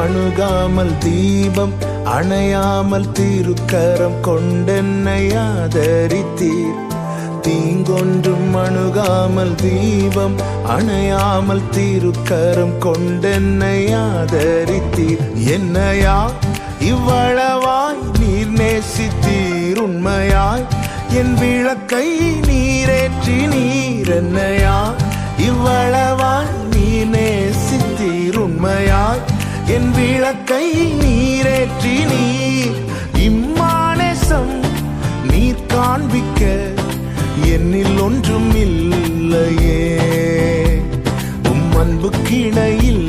அணுகாமல் தீபம் அணையாமல் திருக்கரம் கொண்டென்னை ஆதரித்தீர். தீங்கொன்றும் அணுகாமல் தீபம் அணையாமல் திருக்கரம் கொண்டென்னை ஆதரித்தீர். என்னையா இவ்வளவாய் நீர் நேசித்தீர், உண்மையாய் என் விளக்கை நீரேற்றி நீர். என்னையா இவ்வளவாய் நீர் நேசித்தீர், உண்மையாய் என் விளக்கை நீரேற்றி நீர். இம்மானேசம் நீர் காண்பிக்க என்னில் ஒன்றும் இல்லையே, உம் அன்பு கிணையில்